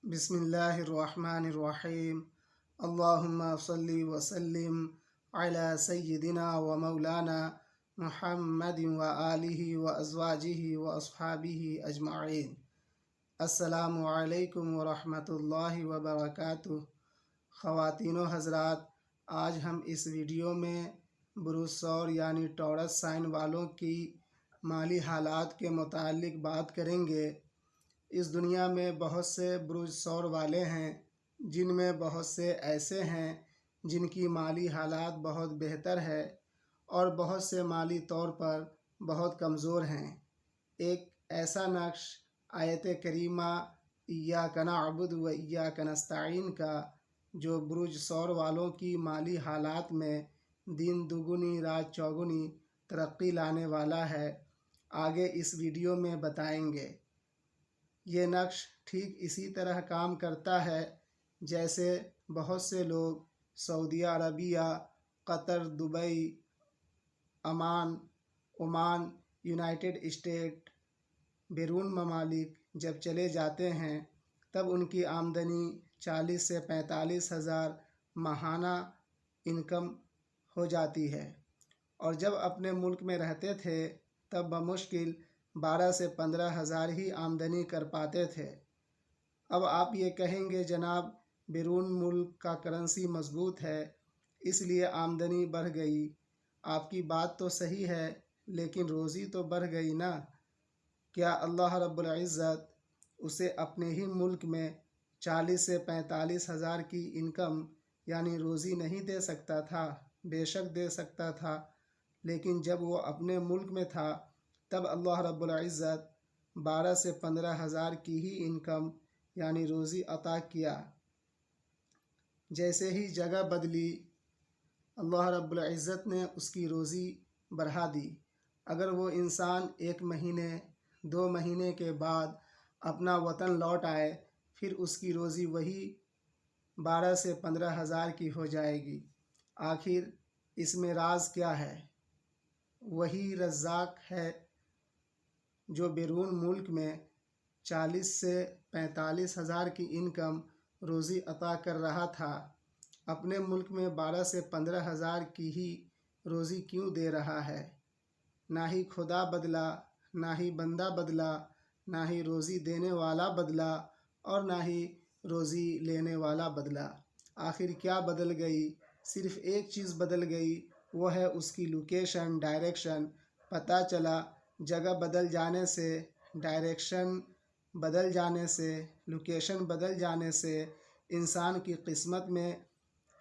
بسم اللہ الرحمن الرحیم اللہم صلی وسلم علی سیدنا و مولانا محمد و آلہ و ازواجہ و اصحابہ اجمعین۔ السلام علیکم ورحمۃ اللہ وبرکاتہ۔ خواتین و حضرات، آج ہم اس ویڈیو میں بروج ثور یعنی ٹورس سائن والوں کی مالی حالات کے متعلق بات کریں گے۔ اس دنیا میں بہت سے بروج ثور والے ہیں، جن میں بہت سے ایسے ہیں جن کی مالی حالات بہت بہتر ہے اور بہت سے مالی طور پر بہت کمزور ہیں۔ ایک ایسا نقش آیت کریمہ ایاک نعبد و ایاک نستعین کا جو بروج ثور والوں کی مالی حالات میں دن دگنی رات چوگنی ترقی لانے والا ہے، آگے اس ویڈیو میں بتائیں گے۔ یہ نقش ٹھیک اسی طرح کام کرتا ہے جیسے بہت سے لوگ سعودی عربیہ، قطر، دبئی، عمان، یونائٹڈ اسٹیٹ، بیرون ممالک جب چلے جاتے ہیں تب ان کی آمدنی 40 سے 45 ہزار ماہانہ انکم ہو جاتی ہے، اور جب اپنے ملک میں رہتے تھے تب بمشکل 12 سے 15 ہزار ہی آمدنی کر پاتے تھے۔ اب آپ یہ کہیں گے جناب بیرون ملک کا کرنسی مضبوط ہے اس لیے آمدنی بڑھ گئی۔ آپ کی بات تو صحیح ہے، لیکن روزی تو بڑھ گئی نا۔ کیا اللہ رب العزت اسے اپنے ہی ملک میں 40 سے 45 ہزار کی انکم یعنی روزی نہیں دے سکتا تھا؟ بے شک دے سکتا تھا، لیکن جب وہ اپنے ملک میں تھا تب اللہ رب العزت 12 سے 15 ہزار کی ہی انکم یعنی روزی عطا کیا۔ جیسے ہی جگہ بدلی اللہ رب العزت نے اس کی روزی بڑھا دی۔ اگر وہ انسان 1 مہینے 2 مہینے کے بعد اپنا وطن لوٹ آئے پھر اس کی روزی وہی 12 سے 15 ہزار کی ہو جائے گی۔ آخر اس میں راز کیا ہے؟ وہی رزاق ہے جو بیرون ملک میں 40 سے 45 ہزار کی انکم روزی عطا کر رہا تھا، اپنے ملک میں 12 سے 15 ہزار کی ہی روزی کیوں دے رہا ہے؟ نہ ہی خدا بدلا، نہ ہی بندہ بدلا، نہ ہی روزی دینے والا بدلا اور نہ ہی روزی لینے والا بدلا۔ آخر کیا بدل گئی؟ صرف ایک چیز بدل گئی، وہ ہے اس کی لوکیشن، ڈائریکشن۔ پتہ چلا جگہ بدل جانے سے، ڈائریکشن بدل جانے سے، لوکیشن بدل جانے سے انسان کی قسمت میں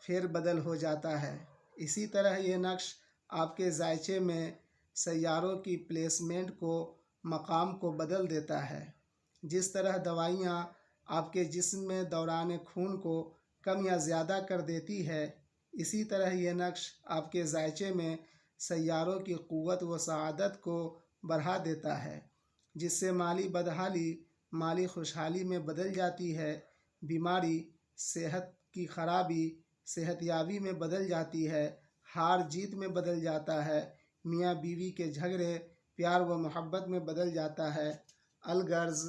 پھیر بدل ہو جاتا ہے۔ اسی طرح یہ نقش آپ کے ذائچے میں سیاروں کی پلیسمنٹ کو، مقام کو بدل دیتا ہے۔ جس طرح دوائیاں آپ کے جسم میں دوران خون کو کم یا زیادہ کر دیتی ہے، اسی طرح یہ نقش آپ کے ذائچے میں سیاروں کی قوت و سعادت کو بڑھا دیتا ہے، جس سے مالی بدحالی مالی خوشحالی میں بدل جاتی ہے، بیماری صحت کی خرابی صحت یابی میں بدل جاتی ہے، ہار جیت میں بدل جاتا ہے، میاں بیوی کے جھگڑے پیار و محبت میں بدل جاتا ہے۔ الغرض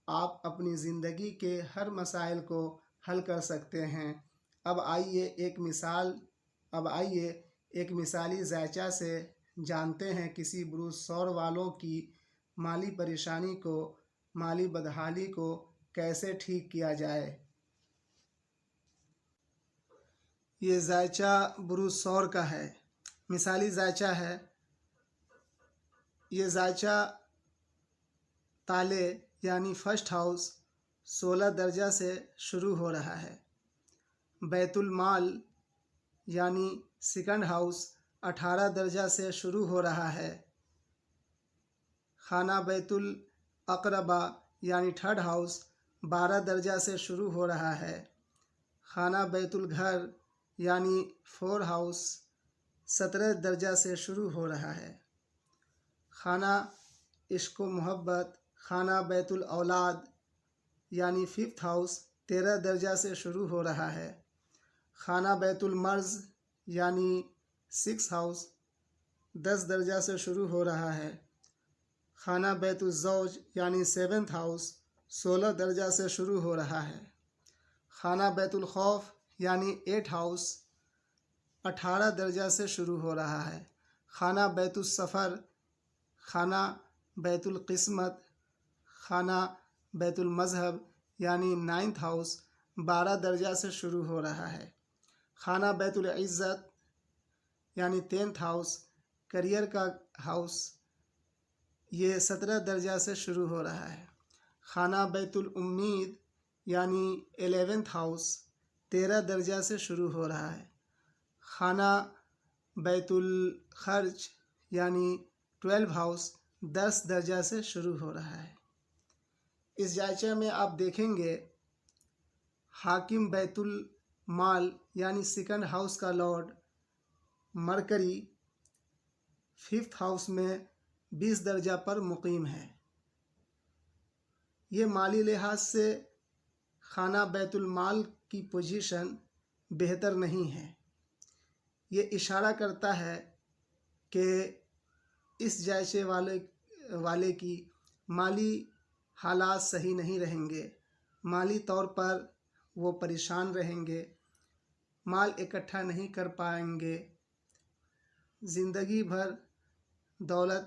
آپ اپنی زندگی کے ہر مسائل کو حل کر سکتے ہیں۔ اب آئیے ایک مثالی ذائچہ سے جانتے ہیں کسی بروج ثور والوں کی مالی پریشانی کو، مالی بدحالی کو کیسے ٹھیک کیا جائے۔ یہ ذائچہ بروج ثور کا ہے، مثالی ذائچہ ہے۔ یہ ذائچہ تالے یعنی فرسٹ ہاؤس 16 درجہ سے شروع ہو رہا ہے۔ بیت المال یعنی سیکنڈ ہاؤس 18 درجہ سے شروع ہو رہا ہے۔ خانہ بیت الاقربہ یعنی تھرڈ ہاؤس 12 درجہ سے شروع ہو رہا ہے۔ خانہ بیت الگھر یعنی 4 ہاؤس 17 درجہ سے شروع ہو رہا ہے۔ خانہ عشق و محبت خانہ بیت الاولاد یعنی 5th ہاؤس 13 درجہ سے شروع ہو رہا ہے۔ خانہ بیت المرض یعنی 6 ہاؤس 10 درجہ سے شروع ہو رہا ہے۔ خانہ بیت الزوج یعنی 7th ہاؤس 16 درجہ سے شروع ہو رہا ہے۔ خانہ بیت الخوف یعنی 8 ہاؤس 18 درجہ سے شروع ہو رہا ہے۔ خانہ بیت السفر، خانہ بیت القسمت، خانہ بیت المذہب یعنی 9 ہاؤس 12 درجہ سے شروع ہو رہا ہے۔ خانہ بیت العزت یعنی 10 ہاؤس کریئر کا ہاؤس، یہ 17 درجہ سے شروع ہو رہا ہے۔ خانہ بیت الامید یعنی 11 ہاؤس 13 درجہ سے شروع ہو رہا ہے۔ خانہ بیت الخرج یعنی 12 ہاؤس 10 درجہ سے شروع ہو رہا ہے۔ اس جائچے میں آپ دیکھیں گے حاکم بیت المال یعنی 2 ہاؤس کا لارڈ مرکری 5 ہاؤس میں 20 درجہ پر مقیم ہے۔ یہ مالی لحاظ سے خانہ بیت المال کی پوزیشن بہتر نہیں ہے۔ یہ اشارہ کرتا ہے کہ اس جائچے والے کی مالی حالات صحیح نہیں رہیں گے، مالی طور پر وہ پریشان رہیں گے، مال اکٹھا نہیں کر پائیں گے، زندگی بھر دولت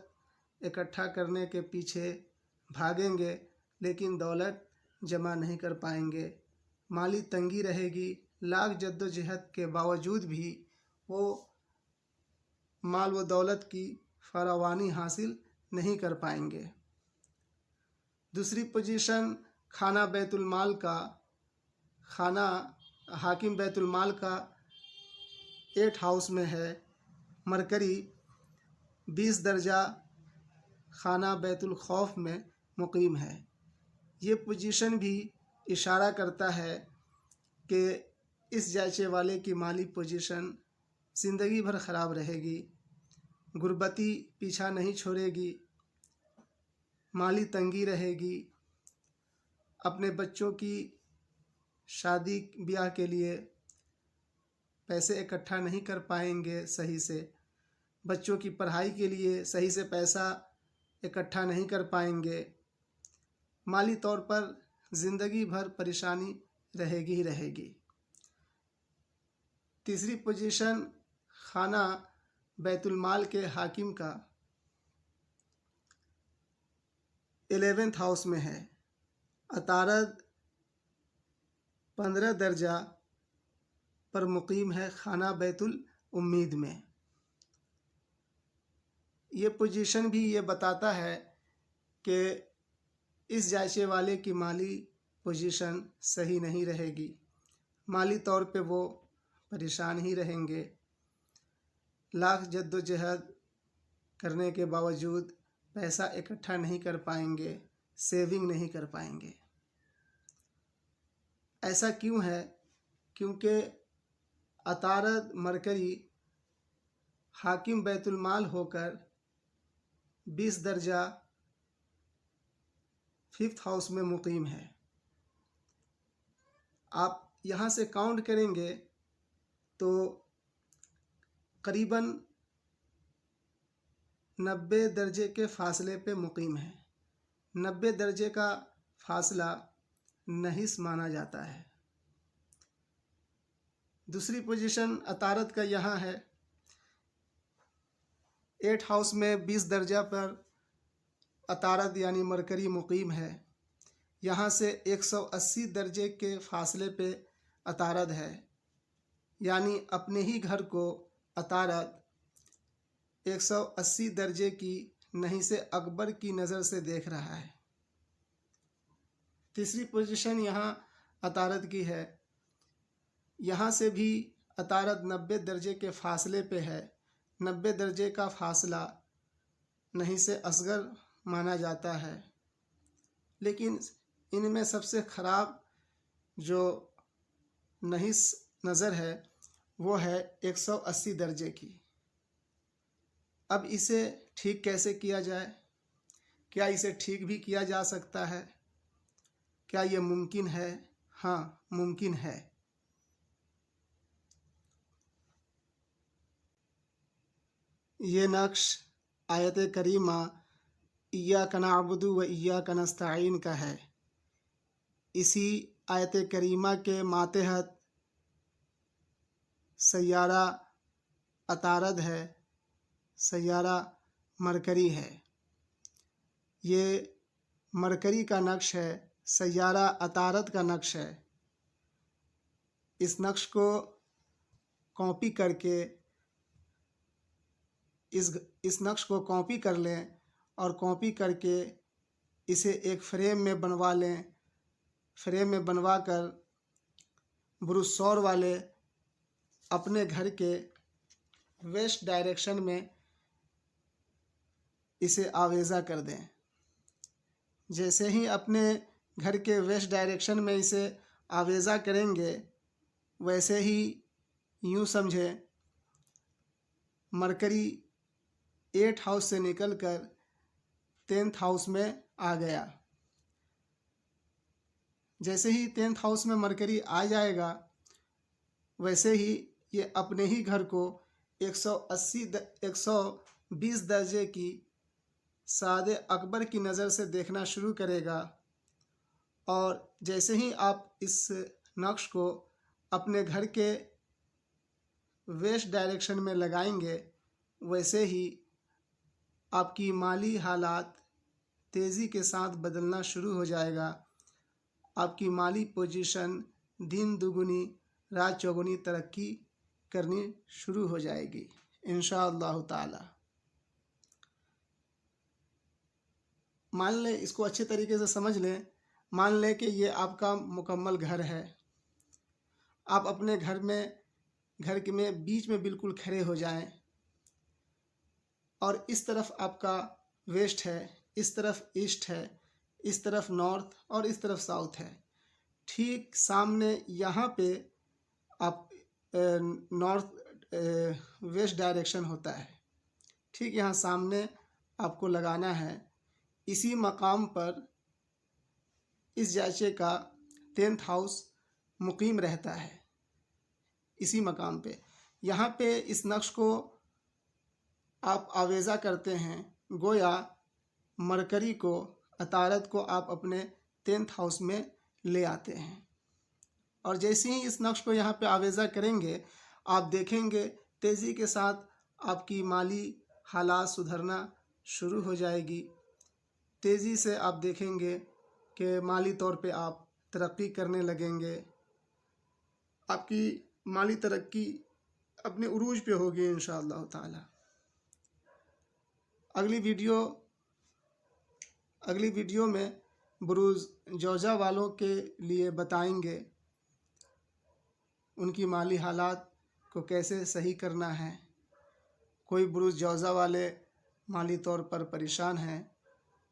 اکٹھا کرنے کے پیچھے بھاگیں گے لیکن دولت جمع نہیں کر پائیں گے، مالی تنگی رہے گی، لاکھ جد و جہد کے باوجود بھی وہ مال و دولت کی فراوانی حاصل نہیں کر پائیں گے۔ دوسری پوزیشن خانہ بیت المال کا، خانہ حاکم بیت المال کا 8 ہاؤس میں ہے، مرکری 20 درجہ خانہ بیت الخوف میں مقیم ہے۔ یہ پوزیشن بھی اشارہ کرتا ہے کہ اس جائچے والے کی مالی پوزیشن زندگی بھر خراب رہے گی، غربتی پیچھا نہیں چھوڑے گی، مالی تنگی رہے گی، اپنے بچوں کی شادی بیاہ کے لیے پیسے اکٹھا نہیں کر پائیں گے، صحیح سے بچوں کی پڑھائی کے لیے صحیح سے پیسہ اکٹھا نہیں کر پائیں گے، مالی طور پر زندگی بھر پریشانی رہے گی ہی رہے گی۔ تیسری پوزیشن خانہ بیت المال کے حاکم کا 11 ہاؤس میں ہے، عطارد 15 درجہ پر مقیم ہے خانہ بیت الامید میں۔ یہ پوزیشن بھی یہ بتاتا ہے کہ اس جائچے والے کی مالی پوزیشن صحیح نہیں رہے گی، مالی طور پہ وہ پریشان ہی رہیں گے، لاکھ جد و جہد کرنے کے باوجود پیسہ اکٹھا نہیں کر پائیں گے، سیونگ نہیں کر پائیں گے۔ ایسا کیوں ہے؟ کیونکہ عطارد مرکری حاکم بیت المال ہو کر 20 درجہ 5 ہاؤس میں مقیم ہے۔ آپ یہاں سے کاؤنٹ کریں گے تو قریباً 90 درجے کے فاصلے پہ مقیم ہے۔ 90 درجے کا فاصلہ نحس مانا جاتا ہے۔ دوسری پوزیشن عطارد کا یہاں ہے، 8 ہاؤس میں 20 درجہ پر عطارد یعنی مرکری مقیم ہے۔ یہاں سے 180 درجے کے فاصلے پہ عطارد ہے، یعنی اپنے ہی گھر کو عطارد 180 درجے کی نحس اکبر کی نظر سے دیکھ رہا ہے۔ تیسری پوزیشن یہاں عطارد کی ہے، یہاں سے بھی عطارد 90 درجے کے فاصلے پہ ہے۔ 90 درجے کا فاصلہ نحس اصغر مانا جاتا ہے، لیکن ان میں سب سے خراب جو نحس نظر ہے وہ ہے 180 درجے کی۔ اب اسے ٹھیک کیسے کیا جائے؟ کیا اسے ٹھیک بھی کیا جا سکتا ہے؟ کیا یہ ممکن ہے؟ ہاں، ممکن ہے۔ یہ نقش آیت کریمہ ایاک نعبد و ایاک نستعین کا ہے۔ اسی آیت کریمہ کے ماتحت سیارہ عطارد ہے، سیارہ مرکری ہے۔ یہ مرکری کا نقش ہے، سیارہ عطارد کا نقش ہے۔ اس نقش کو کاپی کر کے اس نقش کو کاپی کر لیں اور کاپی کر کے اسے ایک فریم میں بنوا لیں۔ فریم میں بنوا کر برج سور والے اپنے گھر کے ویسٹ ڈائریکشن میں اسے آویزہ کر دیں۔ جیسے ہی اپنے گھر کے ویسٹ ڈائریکشن میں اسے آویزہ کریں گے، ویسے ہی یوں سمجھیں مرکری 8 ہاؤس سے نکل کر 10th ہاؤس میں آ گیا۔ جیسے ہی 10th ہاؤس میں مرکری آ جائے گا، ویسے ہی یہ اپنے ہی گھر کو 120 درجے کی سعادِ اکبر کی نظر سے دیکھنا شروع کرے گا، اور جیسے ہی آپ اس نقش کو اپنے گھر کے ویسٹ ڈائریکشن میں لگائیں گے، ویسے ہی آپ کی مالی حالات تیزی کے ساتھ بدلنا شروع ہو جائے گا۔ آپ کی مالی پوزیشن دن دگنی رات چوگنی ترقی کرنی شروع ہو جائے گی انشاءاللہ تعالی۔ مان لیں، اس کو اچھے طریقے سے سمجھ لیں، مان لیں کہ یہ آپ کا مکمل گھر ہے۔ آپ اپنے گھر میں بیچ میں بالکل کھڑے ہو جائیں، اور اس طرف آپ کا ویسٹ ہے، اس طرف ایسٹ ہے، اس طرف نارتھ اور اس طرف ساؤتھ ہے۔ ٹھیک سامنے یہاں پہ آپ نارتھ ویسٹ ڈائریکشن ہوتا ہے، ٹھیک یہاں سامنے آپ کو لگانا ہے۔ اسی مقام پر اس جائچے کا 10th ہاؤس مقیم رہتا ہے، اسی مقام پہ۔ یہاں پہ اس نقش کو آپ آویزہ کرتے ہیں، گویا مرکری کو، عطارد کو آپ اپنے 10th ہاؤس میں لے آتے ہیں، اور جیسے ہی اس نقش کو یہاں پہ آویزہ کریں گے، آپ دیکھیں گے تیزی کے ساتھ آپ کی مالی حالات سدھرنا شروع ہو جائے گی۔ تیزی سے آپ دیکھیں گے کہ مالی طور پہ آپ ترقی کرنے لگیں گے۔ آپ کی مالی ترقی اپنے عروج پہ ہوگی انشاءاللہ تعالی۔ اگلی ویڈیو میں بروج جوزہ والوں کے لیے بتائیں گے ان کی مالی حالات کو کیسے صحیح کرنا ہے۔ کوئی بروج جوزہ والے مالی طور پر پریشان ہیں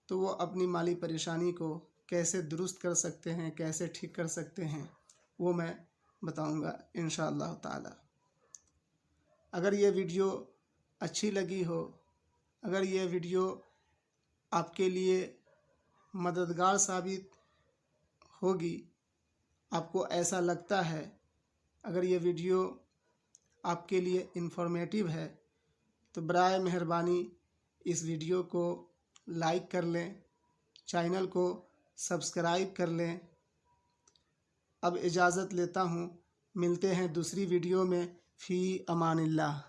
تو وہ اپنی مالی پریشانی کو کیسے درست کر سکتے ہیں، کیسے ٹھیک کر سکتے ہیں، وہ میں بتاؤں گا انشاءاللہ تعالی۔ اگر یہ ویڈیو اچھی لگی ہو، اگر یہ ویڈیو آپ کے لیے مددگار ثابت ہوگی، آپ کو ایسا لگتا ہے، اگر یہ ویڈیو آپ کے لیے انفارمیٹیو ہے، تو برائے مہربانی اس ویڈیو کو لائک کر لیں، چینل کو سبسکرائب کر لیں۔ اب اجازت لیتا ہوں، ملتے ہیں دوسری ویڈیو میں، فی امان اللہ۔